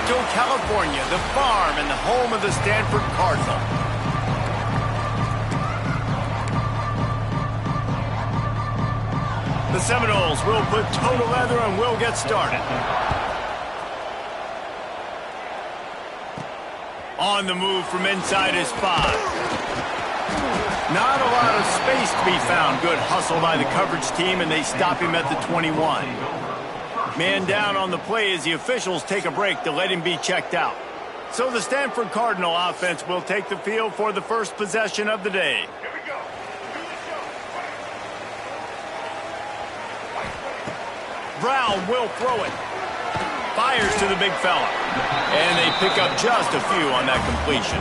Sacramento, California, the farm and the home of the Stanford Cardinal. The Seminoles will put toe to leather and will get started. On the move from inside his 5. Not a lot of space to be found. Good hustle by the coverage team, and they stop him at the 21. Man down on the play as the officials take a break to let him be checked out. So the Stanford Cardinal offense will take the field for the first possession of the day. Brown will throw it. Fires to the big fella. And they pick up just a few on that completion.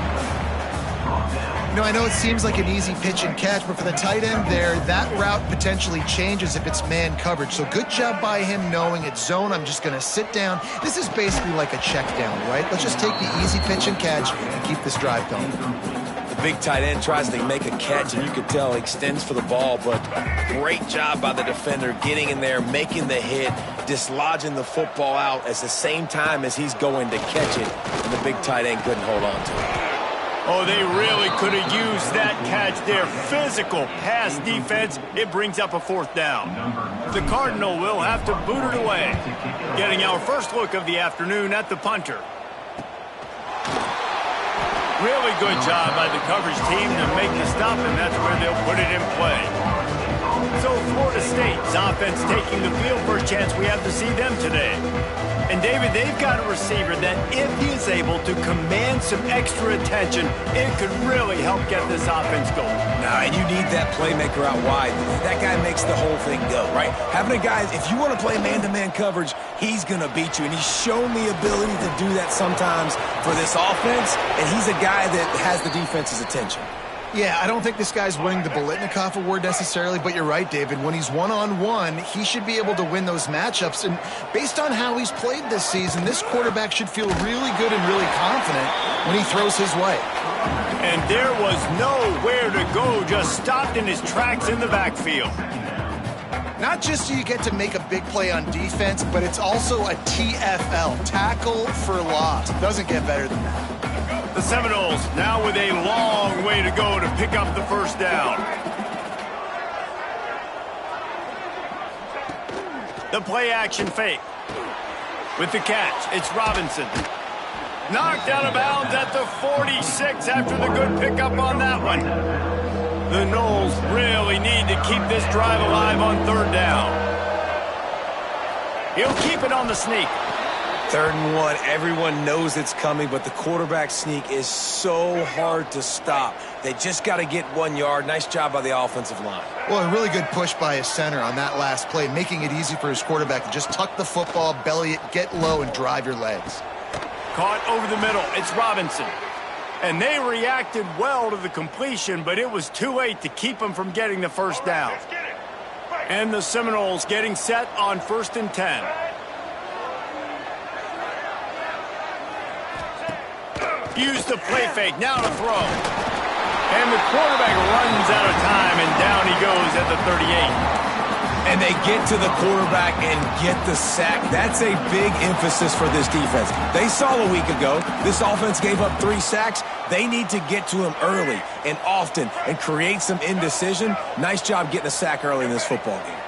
You know, I know it seems like an easy pitch and catch, but for the tight end there, that route potentially changes if it's man coverage. So good job by him knowing it's zone. I'm just going to sit down. This is basically like a check down, right? Let's just take the easy pitch and catch and keep this drive going. The big tight end tries to make a catch, and you can tell he extends for the ball, but great job by the defender getting in there, making the hit, dislodging the football out at the same time as he's going to catch it, and the big tight end couldn't hold on to it. Oh, they really could have used that catch there. Physical pass defense. It brings up a 4th down. The Cardinal will have to boot it away. Getting our first look of the afternoon at the punter. Really good job by the coverage team to make the stop, and that's where they'll put it in play. So Florida State's offense taking the field for a chance we have to see them today. And David, they've got a receiver that if he is able to command some extra attention, it could really help get this offense going. Now, and you need that playmaker out wide. That guy makes the whole thing go, right? Having a guy, if you want to play man-to-man coverage, he's going to beat you. And he's shown the ability to do that sometimes for this offense, and he's a guy that has the defense's attention. Yeah, I don't think this guy's winning the Biletnikoff Award necessarily, but you're right, David. When he's one-on-one, he should be able to win those matchups. And based on how he's played this season, this quarterback should feel really good and really confident when he throws his way. And there was nowhere to go, just stopped in his tracks in the backfield. Not just do you get to make a big play on defense, but it's also a TFL, tackle for loss. Doesn't get better than that. The Seminoles now with a long way to go to pick up the first down. The play action fake. With the catch, it's Robinson. Knocked out of bounds at the 46 after the good pickup on that one. The Noles really need to keep this drive alive on 3rd down. He'll keep it on the sneak. 3rd and 1, everyone knows it's coming, but the quarterback sneak is so hard to stop. They just got to get 1 yard. Nice job by the offensive line. Well, a really good push by his center on that last play, making it easy for his quarterback to just tuck the football, belly it, get low, and drive your legs. Caught over the middle. It's Robinson. And they reacted well to the completion, but it was too late to keep them from getting the first down. And the Seminoles getting set on 1st and 10. Use the play fake, now to throw. And the quarterback runs out of time, and down he goes at the 38. And they get to the quarterback and get the sack. That's a big emphasis for this defense. They saw a week ago, this offense gave up 3 sacks. They need to get to him early and often and create some indecision. Nice job getting a sack early in this football game.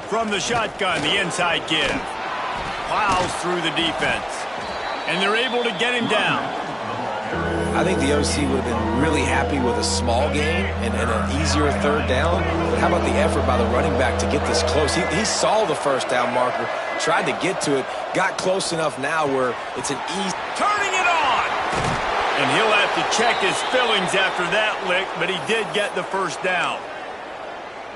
From the shotgun, the inside give. Plows through the defense. And they're able to get him down. I think the OC would have been really happy with a small game and an easier 3rd down. But how about the effort by the running back to get this close? He saw the first down marker, tried to get to it, got close enough now where it's an easy. Turning it on! And he'll have to check his fillings after that lick, but he did get the first down.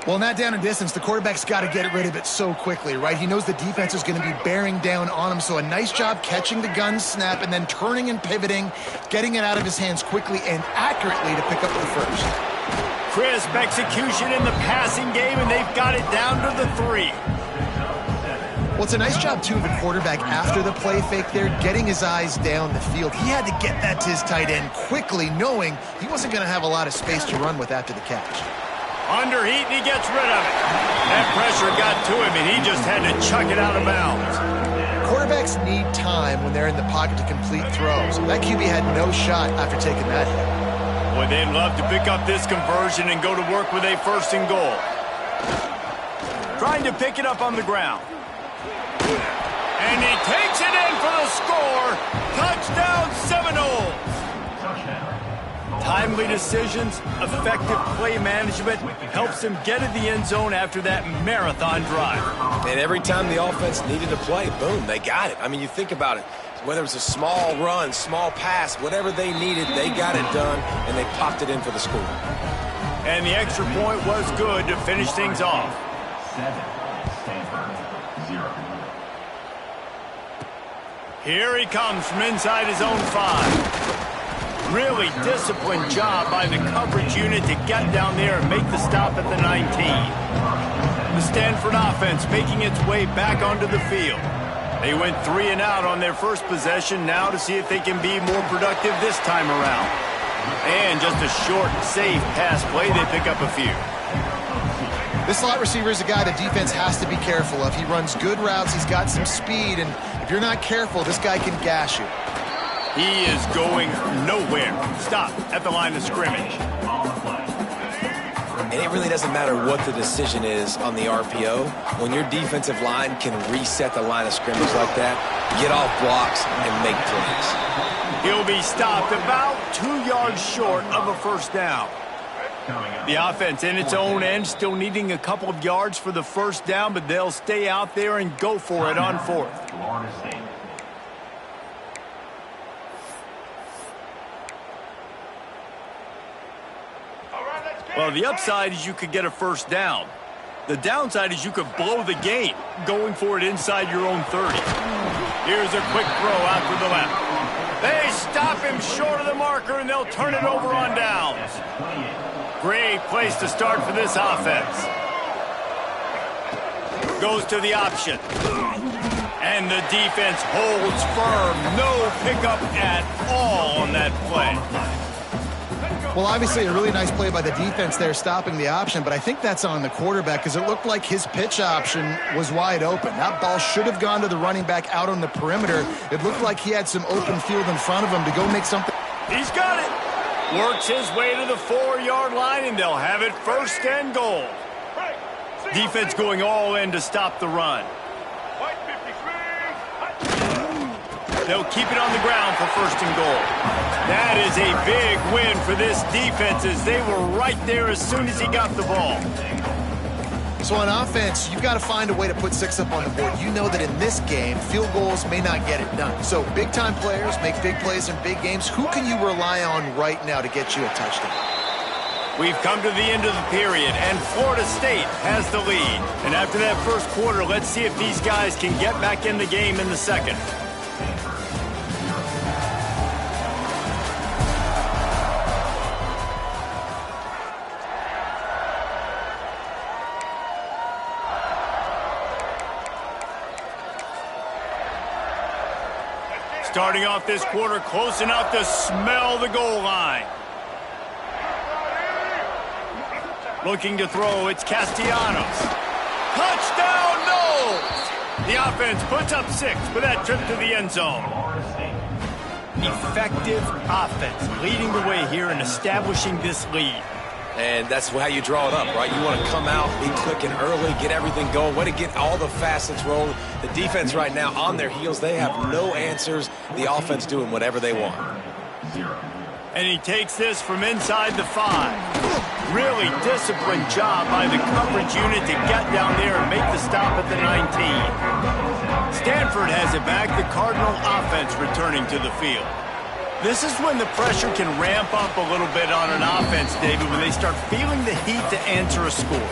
Well, in that down and distance, the quarterback's got to get rid of it so quickly, right? He knows the defense is going to be bearing down on him, so a nice job catching the gun snap and then turning and pivoting, getting it out of his hands quickly and accurately to pick up the first. Crisp execution in the passing game, and they've got it down to the 3. Well, it's a nice job, too, of the quarterback after the play fake there, getting his eyes down the field. He had to get that to his tight end quickly, knowing he wasn't going to have a lot of space to run with after the catch. Under heat, and he gets rid of it. That pressure got to him, and he just had to chuck it out of bounds. quarterbacks need time when they're in the pocket to complete throws. That QB had no shot after taking that hit. Boy, they'd love to pick up this conversion and go to work with a 1st and goal. Trying to pick it up on the ground. And he takes it in for the score. Touchdown, Seminoles. Timely decisions, effective play management helps them get in the end zone after that marathon drive. And every time the offense needed a play, boom, they got it. I mean, you think about it. Whether it was a small run, small pass, whatever they needed, they got it done, and they popped it in for the score. And the extra point was good to finish things off. 7, Stanford, 0. Here he comes from inside his own 5. Really disciplined job by the coverage unit to get down there and make the stop at the 19. The Stanford offense making its way back onto the field. They went 3 and out on their first possession, now to see if they can be more productive this time around. And just a short, safe pass play, they pick up a few. This slot receiver is a guy the defense has to be careful of. He runs good routes, he's got some speed, and if you're not careful, this guy can gash you. He is going nowhere. Stop at the line of scrimmage. And it really doesn't matter what the decision is on the RPO. When your defensive line can reset the line of scrimmage like that, get off blocks and make plays. He'll be stopped about 2 yards short of a 1st down. The offense in its own end still needing a couple of yards for the 1st down, but they'll stay out there and go for it on 4th. Well, the upside is you could get a 1st down. The downside is you could blow the game going for it inside your own 30. Here's a quick throw out to the left. They stop him short of the marker, and they'll turn it over on downs. Great place to start for this offense. Goes to the option. And the defense holds firm. No pickup at all on that play. Well, obviously a really nice play by the defense there stopping the option, but I think that's on the quarterback because it looked like his pitch option was wide open. That ball should have gone to the running back out on the perimeter. It looked like he had some open field in front of him to go make something. He's got it. Works his way to the 4-yard line, and they'll have it 1st and goal. Defense going all in to stop the run. They'll keep it on the ground for 1st and goal. That is a big win for this defense as they were right there as soon as he got the ball. So on offense, you've got to find a way to put 6 up on the board. You know that in this game, field goals may not get it done. So big-time players make big plays in big games. Who can you rely on right now to get you a touchdown? We've come to the end of the period, and Florida State has the lead. And after that 1st quarter, let's see if these guys can get back in the game in the 2nd. Starting off this quarter close enough to smell the goal line. Looking to throw, it's Castellanos. Touchdown, Knowles! The offense puts up 6 for that trip to the end zone. Effective offense leading the way here and establishing this lead. And that's how you draw it up, right? You want to come out, be clicking early, get everything going, way to get all the facets rolling. The defense right now on their heels, they have no answers. The offense doing whatever they want. And he takes this from inside the 5. Really disciplined job by the coverage unit to get down there and make the stop at the 19. Stanford has it back, the Cardinal offense returning to the field. This is when the pressure can ramp up a little bit on an offense, David, when they start feeling the heat to answer a score.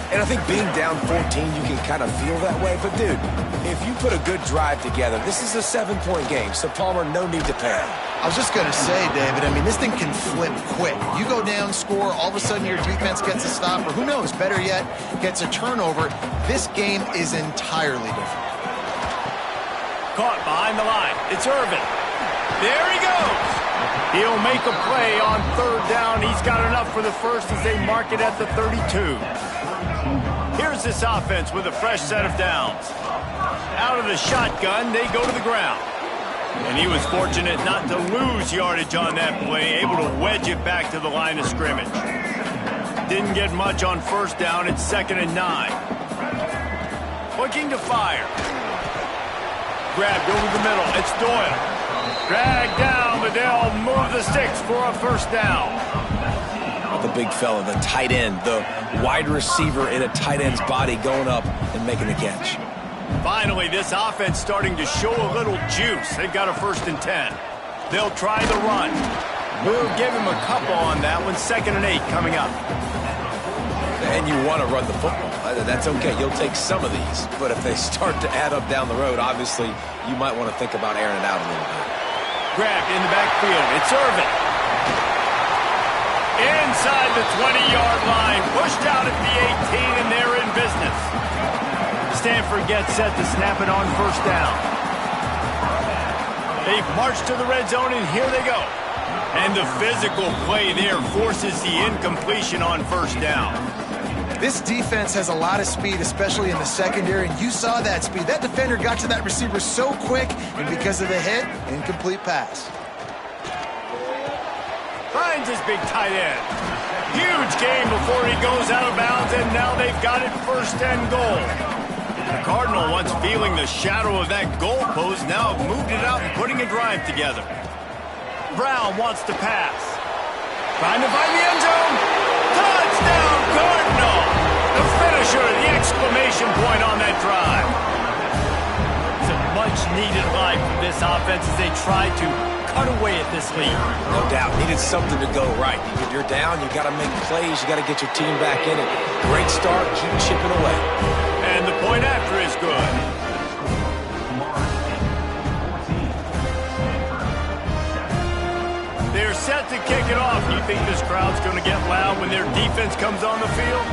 And I think being down 14, you can kind of feel that way. But, dude, if you put a good drive together, this is a 7-point game. So, Palmer, no need to panic. I was just going to say, David, I mean, this thing can flip quick. You go down, score, all of a sudden your defense gets a stop, or who knows, better yet, gets a turnover. This game is entirely different. Caught behind the line. It's Irvin. There he goes. He'll make a play on 3rd down. He's got enough for the 1st as they mark it at the 32. Here's this offense with a fresh set of downs. Out of the shotgun, they go to the ground. And he was fortunate not to lose yardage on that play, able to wedge it back to the line of scrimmage. Didn't get much on first down. It's 2nd and 9. Looking to fire. Grabbed over the middle. It's Doyle. Dragged down, but they'll move the sticks for a first down. The big fella, the tight end, the wide receiver in a tight end's body going up and making the catch. Finally, this offense starting to show a little juice. They've got a 1st and 10. They'll try the run. We'll give him a couple on that one. 2nd and 8 coming up. And you want to run the football. That's okay. You'll take some of these. But if they start to add up down the road, obviously, you might want to think about airing it out a little bit. Grabbed in the backfield. It's Irvin. Inside the 20-yard line. Pushed out at the 18, and they're in business. Stanford gets set to snap it on first down. They've marched to the red zone, and here they go. And the physical play there forces the incompletion on first down. This defense has a lot of speed, especially in the secondary, and you saw that speed. That defender got to that receiver so quick, and because of the hit, incomplete pass. Finds his big tight end. Huge gain before he goes out of bounds, and now they've got it 1st and goal. The Cardinal, once feeling the shadow of that goalpost, now have moved it out and putting a drive together. Brown wants to pass. Trying to find the end zone. Touchdown, Cardinal! The finisher, the exclamation point on that drive. It's a much-needed life for this offense as they try to cut away at this lead. No doubt. Needed something to go right. If you're down, you got to make plays. You got to get your team back in it. Great start. Keep chipping away. And the point after is good. They're set to kick it off. You think this crowd's going to get loud when their defense comes on the field?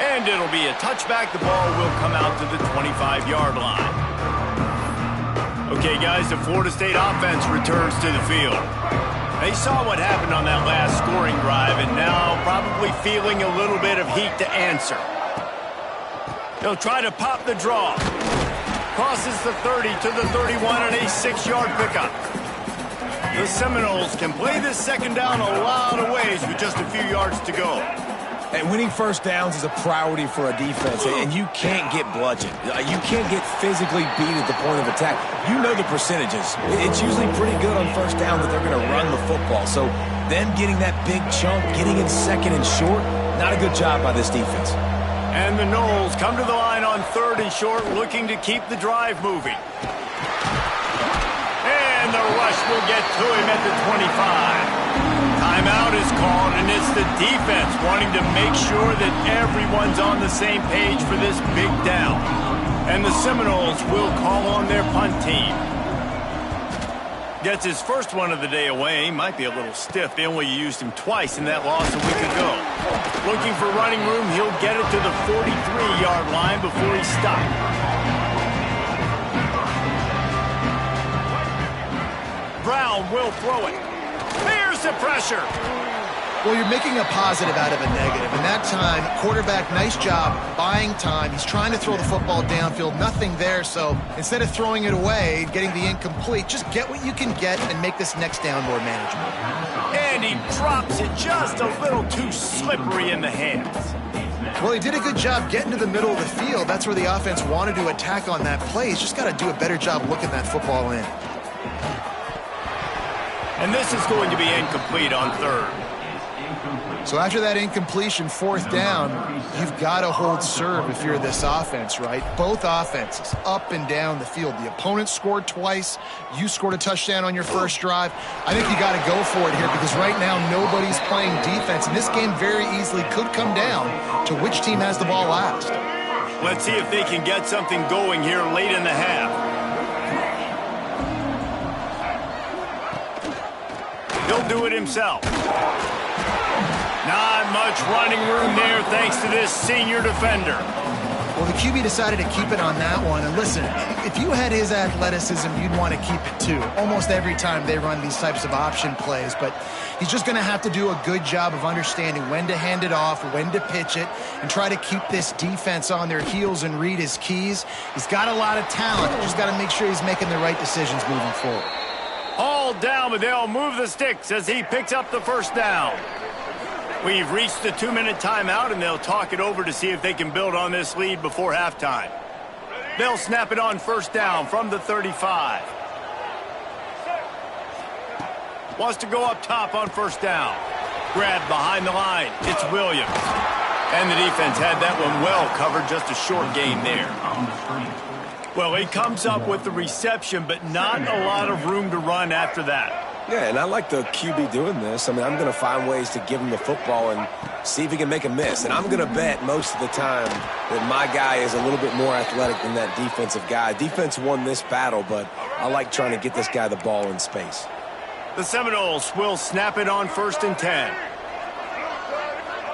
And it'll be a touchback. The ball will come out to the 25-yard line. Okay, guys, the Florida State offense returns to the field. They saw what happened on that last scoring drive and now probably feeling a little bit of heat to answer. They'll try to pop the draw. Crosses the 30 to the 31 and a 6-yard pickup. The Seminoles can play this 2nd down a lot of ways with just a few yards to go. And winning first downs is a priority for a defense, and you can't get bludgeoned. You can't get physically beat at the point of attack. You know the percentages. It's usually pretty good on first down that they're going to run the football. So them getting that big chunk, getting in 2nd and short, not a good job by this defense. And the Noles come to the line on 3rd and short, looking to keep the drive moving. And the rush will get to him at the 25. Timeout is called, and it's the defense wanting to make sure that everyone's on the same page for this big down. And the Seminoles will call on their punt team. Gets his first one of the day away. Might be a little stiff. They only used him twice in that loss a week ago. Looking for running room. He'll get it to the 43-yard line before he's stopped. Brown will throw it. There's the pressure. Well, you're making a positive out of a negative. And that time, quarterback, nice job buying time. He's trying to throw the football downfield. Nothing there. So instead of throwing it away, getting the incomplete, just get what you can get and make this next down more manageable. And he drops it just a little too slippery in the hands. Well, he did a good job getting to the middle of the field. That's where the offense wanted to attack on that play. He's just got to do a better job looking that football in. And this is going to be incomplete on 3rd. So after that incompletion, 4th down, you've got to hold serve if you're this offense, right? Both offenses up and down the field. The opponent scored twice. You scored a touchdown on your first drive. I think you got to go for it here because right now nobody's playing defense. And this game very easily could come down to which team has the ball last. Let's see if they can get something going here late in the half. He'll do it himself. Not much running room there thanks to this senior defender. Well, the QB decided to keep it on that one. And listen, if you had his athleticism, you'd want to keep it too. Almost every time they run these types of option plays. But he's just going to have to do a good job of understanding when to hand it off, when to pitch it, and try to keep this defense on their heels and read his keys. He's got a lot of talent. Just got to make sure he's making the right decisions moving forward. All down, but they'll move the sticks as he picks up the first down. We've reached the 2-minute timeout, and they'll talk it over to see if they can build on this lead before halftime. They'll snap it on first down from the 35. Wants to go up top on first down. Grabbed behind the line. It's Williams. And the defense had that one well covered, just a short gain there. Well, he comes up with the reception, but not a lot of room to run after that. Yeah, and I like the QB doing this. I mean, I'm going to find ways to give him the football and see if he can make a miss. And I'm going to bet most of the time that my guy is a little bit more athletic than that defensive guy. Defense won this battle, but I like trying to get this guy the ball in space. The Seminoles will snap it on 1st and 10.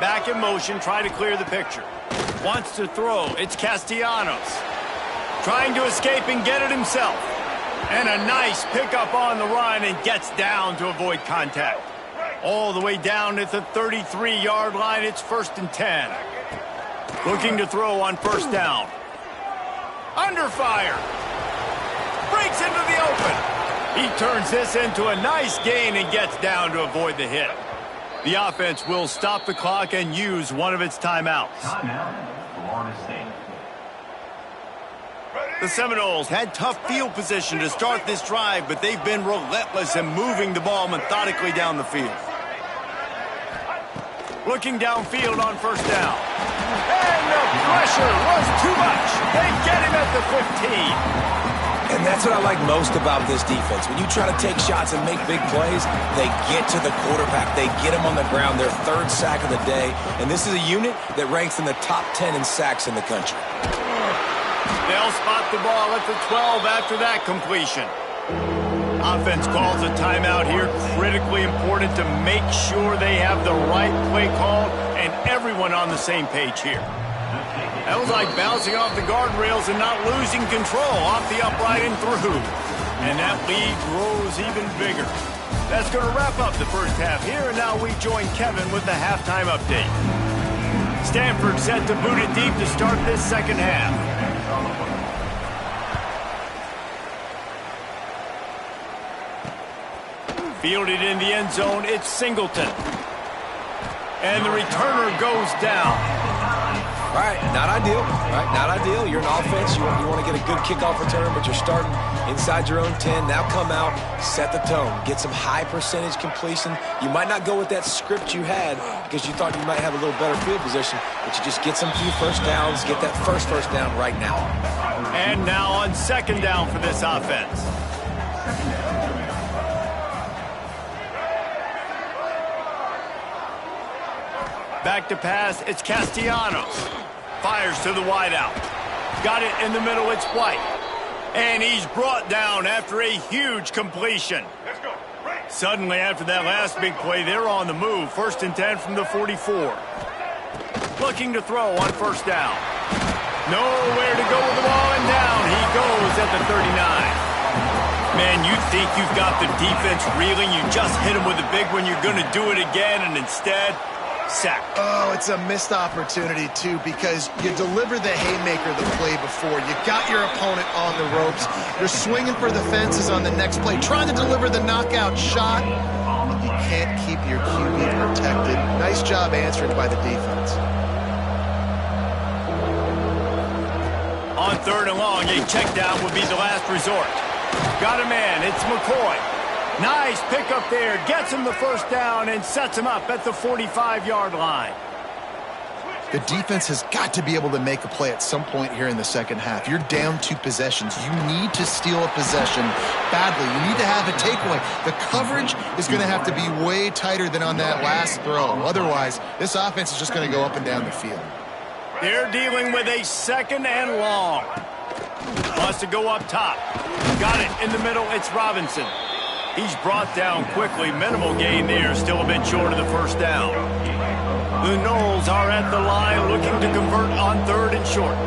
Back in motion, try to clear the picture. Wants to throw. It's Castellanos. Trying to escape and get it himself. And a nice pickup on the run and gets down to avoid contact. All the way down at the 33-yard line. It's 1st and 10. Looking to throw on first down. Under fire. Breaks into the open. He turns this into a nice gain and gets down to avoid the hit. The offense will stop the clock and use one of its timeouts. Timeout, Florida State. The Seminoles had tough field position to start this drive, but they've been relentless in moving the ball methodically down the field. Looking downfield on first down. And the pressure was too much. They get him at the 15. And that's what I like most about this defense. When you try to take shots and make big plays, they get to the quarterback. They get him on the ground, their 3rd sack of the day. And this is a unit that ranks in the top 10 in sacks in the country. They'll spot the ball at the 12 after that completion. Offense calls a timeout here. Critically important to make sure they have the right play call and everyone on the same page here. That was like bouncing off the guardrails and not losing control off the upright and through. And that lead grows even bigger. That's going to wrap up the first half here, and now we join Kevin with the halftime update. Stanford set to boot it deep to start this second half. Fielded in the end zone, it's Singleton. And the returner goes down. All right, not ideal. Right, not ideal. You're an offense. You want to get a good kickoff return, but you're starting inside your own 10. Now come out, set the tone, get some high percentage completion. You might not go with that script you had because you thought you might have a little better field position, but you just get some few first downs, get that first down right now. And now on second down for this offense. Back to pass, it's Castellanos. Fires to the wideout. Got it in the middle, it's White. And he's brought down after a huge completion. Suddenly, after that last big play, they're on the move. 1st and 10 from the 44. Looking to throw on first down. Nowhere to go with the ball, and down he goes at the 39. Man, you think you've got the defense reeling. You just hit him with a big one. You're going to do it again, and instead, sack. Oh, it's a missed opportunity, too, because you deliver the haymaker the play before. You got your opponent on the ropes. You're swinging for the fences on the next play, trying to deliver the knockout shot. You can't keep your QB protected. Nice job answering by the defense. On 3rd and long, a check down would be the last resort. Got a man, it's McCoy. Nice pickup there, gets him the first down and sets him up at the 45-yard line. The defense has got to be able to make a play at some point here in the second half. You're down 2 possessions. You need to steal a possession badly. You need to have a takeaway. The coverage is going to have to be way tighter than on that last throw. Otherwise, this offense is just going to go up and down the field. They're dealing with a 2nd and long. Wants to go up top. Got it in the middle, it's Robinson. He's brought down quickly. Minimal gain there, still a bit short of the first down. The Noles are at the line looking to convert on 3rd and short.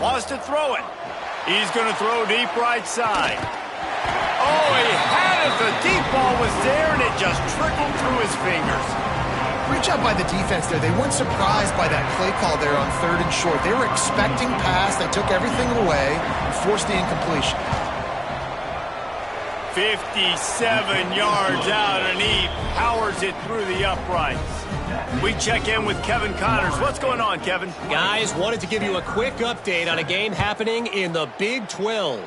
Wants to throw it. He's going to throw deep right side. Oh, he had it. The deep ball was there, and it just trickled through his fingers. Great job by the defense there. They weren't surprised by that play call there on 3rd and short. They were expecting pass. They took everything away and forced the incompletion. 57 yards out, and he powers it through the uprights. We check in with Kevin Connors. What's going on, Kevin? Guys, wanted to give you a quick update on a game happening in the Big 12.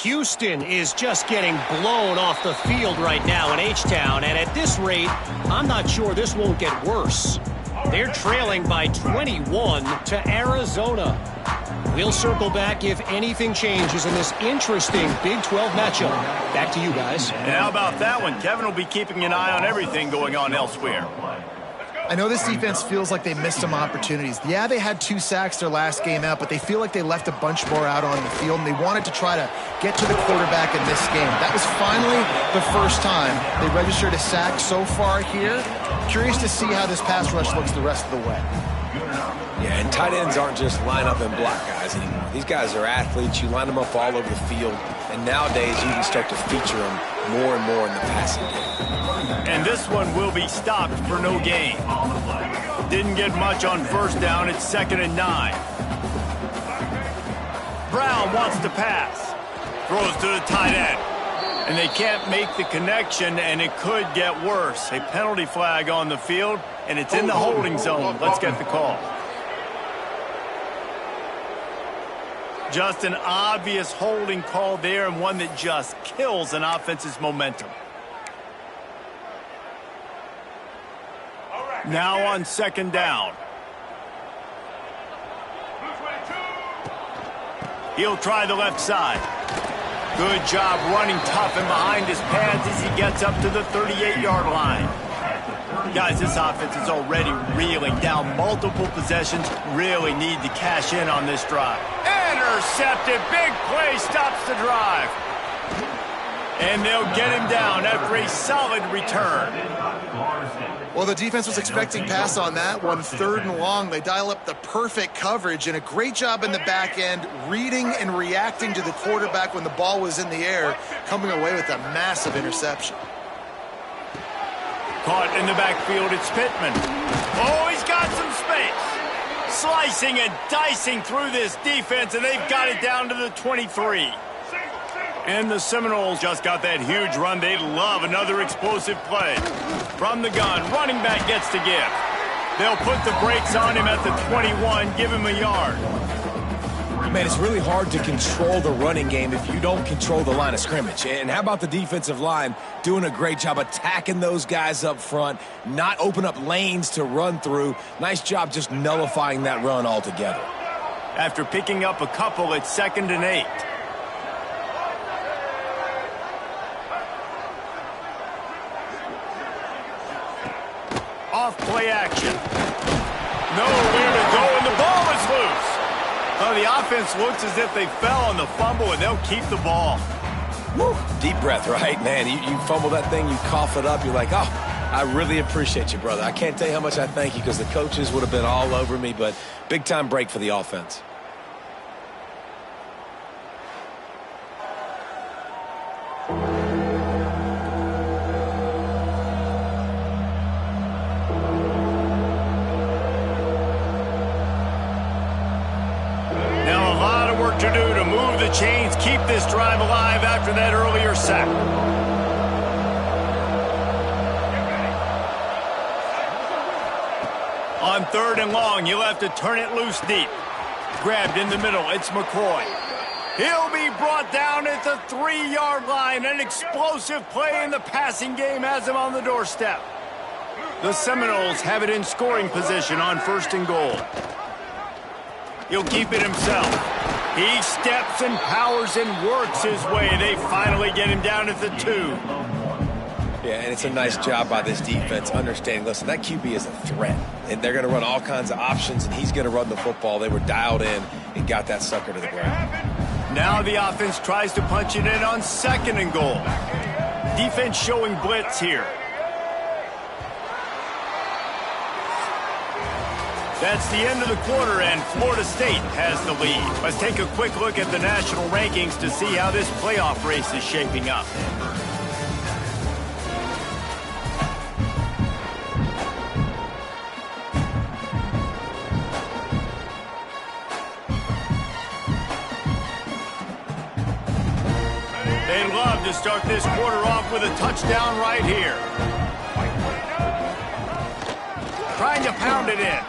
Houston is just getting blown off the field right now in H-Town, and at this rate, I'm not sure this won't get worse. They're trailing by 21 to Arizona. We'll circle back if anything changes in this interesting Big 12 matchup. Back to you guys. And how about that one? Kevin will be keeping an eye on everything going on elsewhere. I know this defense feels like they missed some opportunities. Yeah, they had 2 sacks their last game out, but they feel like they left a bunch more out on the field, and they wanted to try to get to the quarterback in this game. That was finally the first time they registered a sack so far here. Curious to see how this pass rush looks the rest of the way. Yeah, and tight ends aren't just line up and block guys anymore. These guys are athletes. You line them up all over the field, and nowadays you can start to feature them more and more in the passing game. And this one will be stopped for no gain. Didn't get much on 1st down. It's 2nd and 9. Brown wants to pass. Throws to the tight end. And they can't make the connection, and it could get worse. A penalty flag on the field, and it's in the holding zone. Let's get the call. Just an obvious holding call there, and one that just kills an offense's momentum. Now on 2nd down. He'll try the left side. Good job running tough and behind his pads as he gets up to the 38-yard line. Guys, this offense is already reeling down multiple possessions. Really need to cash in on this drive. Intercepted. Big play stops the drive. And they'll get him down after a solid return. Well, the defense was expecting pass on that one. 3rd and long. They dial up the perfect coverage and a great job in the back end, reading and reacting to the quarterback when the ball was in the air, coming away with a massive interception. Caught in the backfield, it's Pittman. Oh, he's got some space. Slicing and dicing through this defense, and they've got it down to the 23. And the Seminoles just got that huge run. They love another explosive play. From the gun, running back gets to give. They'll put the brakes on him at the 21, give him a yard. Man, it's really hard to control the running game if you don't control the line of scrimmage. And how about the defensive line doing a great job attacking those guys up front, not open up lanes to run through. Nice job just nullifying that run altogether. After picking up a couple, it's 2nd and 8. Off play action. Nowhere to go, and the ball is loose. The offense looks as if they fell on the fumble, and they'll keep the ball. Woo. Deep breath, right? Man, you fumble that thing, you cough it up, you're like, oh, I really appreciate you, brother. I can't tell you how much I thank you because the coaches would have been all over me, but big-time break for the offense. To do to move the chains, keep this drive alive after that earlier sack. On 3rd and long, you'll have to turn it loose deep. Grabbed in the middle, it's McCoy. He'll be brought down at the 3-yard line. An explosive play in the passing game has him on the doorstep. The Seminoles have it in scoring position on 1st and goal. He'll keep it himself. He steps and powers and works his way. They finally get him down at the 2. Yeah, and it's a nice job by this defense understanding, listen, that QB is a threat. And they're going to run all kinds of options, and he's going to run the football. They were dialed in and got that sucker to the ground. Now the offense tries to punch it in on 2nd and goal. Defense showing blitz here. That's the end of the quarter, and Florida State has the lead. Let's take a quick look at the national rankings to see how this playoff race is shaping up. They'd love to start this quarter off with a touchdown right here. Trying to pound it in.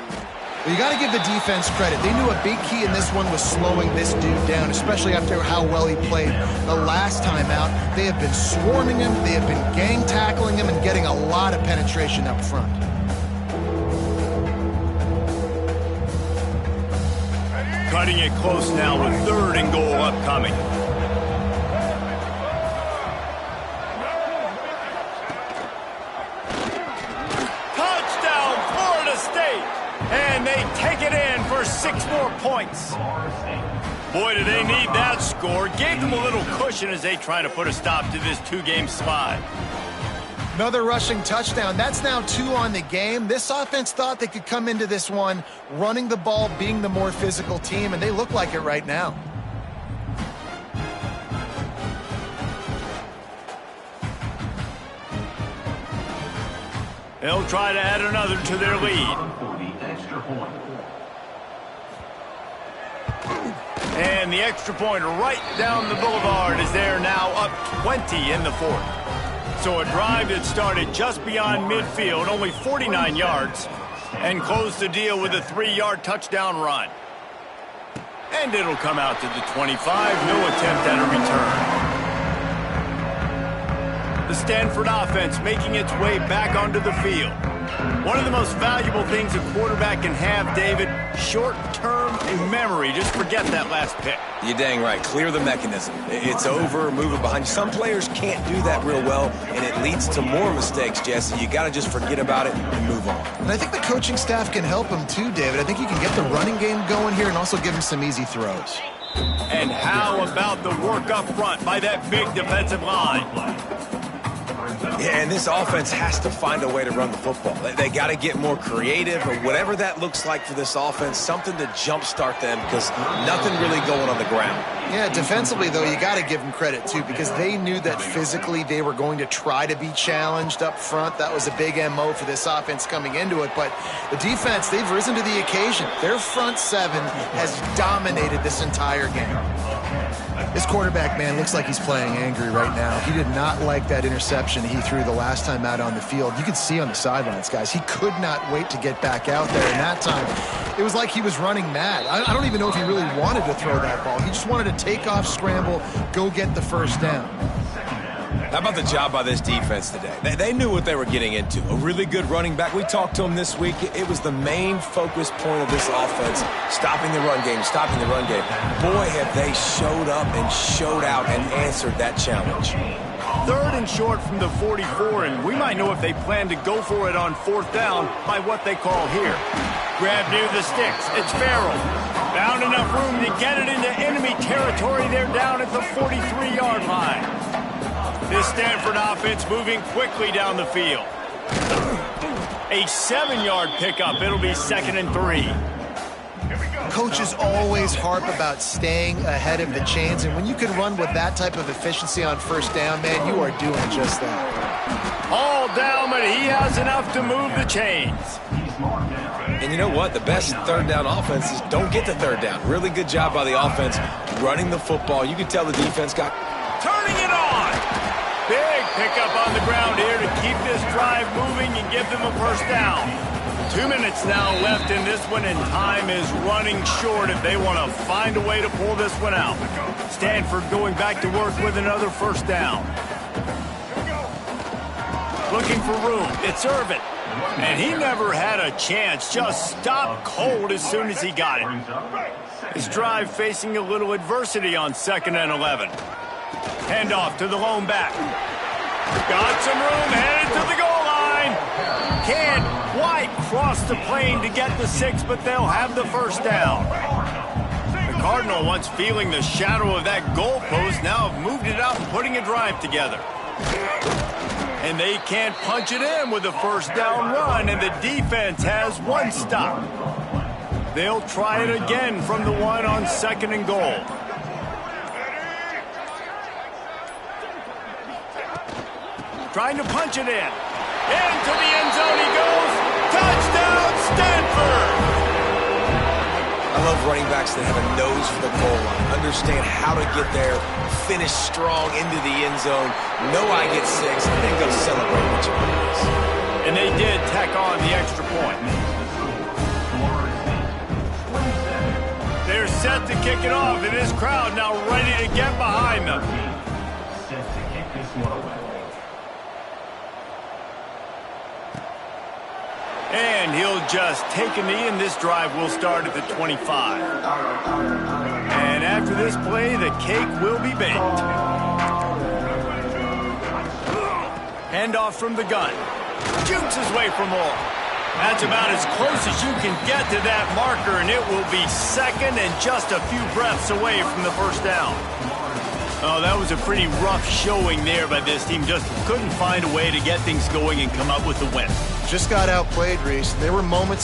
Well, you got to give the defense credit. They knew a big key in this one was slowing this dude down, especially after how well he played the last time out. They have been swarming him, they have been gang tackling him, and getting a lot of penetration up front. Cutting it close now with 3rd and goal upcoming. Touchdown, Florida State! And they take it in for 6 more points. Boy, do they need that score. Gave them a little cushion as they try to put a stop to this 2-game slide. Another rushing touchdown. That's now 2 on the game. This offense thought they could come into this one running the ball, being the more physical team, and they look like it right now. They'll try to add another to their lead. And the extra point right down the boulevard is there now, up 20 in the 4th. So a drive that started just beyond midfield, only 49 yards, and closed the deal with a 3-yard touchdown run. And it'll come out to the 25, no attempt at a return. The Stanford offense making its way back onto the field. One of the most valuable things a quarterback can have, David, short-term memory. Just forget that last pick. You're dang right. Clear the mechanism. It's over, move it behind you. Some players can't do that real well, and it leads to more mistakes, Jesse. You got to just forget about it and move on. And I think the coaching staff can help him too, David. I think you can get the running game going here and also give him some easy throws. And how about the work up front by that big defensive line? Yeah, and this offense has to find a way to run the football. They got to get more creative, or whatever that looks like for this offense, something to jumpstart them, because nothing really going on the ground. Yeah, defensively, though, you got to give them credit, too, because they knew that physically they were going to try to be challenged up front. That was a big MO for this offense coming into it. But the defense, they've risen to the occasion. Their front 7 has dominated this entire game. This quarterback, man, looks like he's playing angry right now. He did not like that interception he threw the last time out on the field. You could see on the sidelines, guys, he could not wait to get back out there. And that time, it was like he was running mad. I don't even know if he really wanted to throw that ball. He just wanted to take off, scramble, go get the first down. How about the job by this defense today? They knew what they were getting into. A really good running back. We talked to him this week. It was the main focus point of this offense, stopping the run game, stopping the run game. Boy, have they showed up and showed out and answered that challenge. 3rd and short from the 44, and we might know if they plan to go for it on 4th down by what they call here. Grab near the sticks. It's Farrell. Found enough room to get it into enemy territory. They're down at the 43-yard line. This Stanford offense moving quickly down the field. A 7-yard pickup. It'll be 2nd and 3. Coaches always harp about staying ahead of the chains, and when you can run with that type of efficiency on 1st down, man, you are doing just that. All down, but he has enough to move the chains. And you know what? The best 3rd down offense is don't get the 3rd down. Really good job by the offense running the football. You can tell the defense got... Turning it on! Big pickup on the ground here to keep this drive moving and give them a 1st down. 2 minutes now left in this one, and time is running short if they want to find a way to pull this one out. Stanford going back to work with another 1st down. Looking for room. It's Irvin. And he never had a chance. Just stopped cold as soon as he got it. His drive facing a little adversity on 2nd and 11. Handoff to the lone back. Got some room, headed to the goal line. Can't quite cross the plane to get the 6, but they'll have the 1st down. The Cardinal, once feeling the shadow of that goalpost, now have moved it out and putting a drive together. And they can't punch it in with a 1st down run, and the defense has 1 stop. They'll try it again from the one on 2nd and goal. Trying to punch it in. Into the end zone he goes. Touchdown, Stanford! I love running backs that have a nose for the goal line, understand how to get there, finish strong into the end zone, know I get 6, and then go celebrate what you want. And they did tack on the extra point. They're set to kick it off, and this crowd now ready to get behind them. Set to kick this one away. And he'll just take a knee, and this drive will start at the 25. And after this play, the cake will be baked. Handoff from the gun. Jukes his way for more. That's about as close as you can get to that marker, and it will be 2nd and just a few breaths away from the first down. Oh, that was a pretty rough showing there by this team. Just couldn't find a way to get things going and come up with the win. Just got outplayed, Reese. There were moments in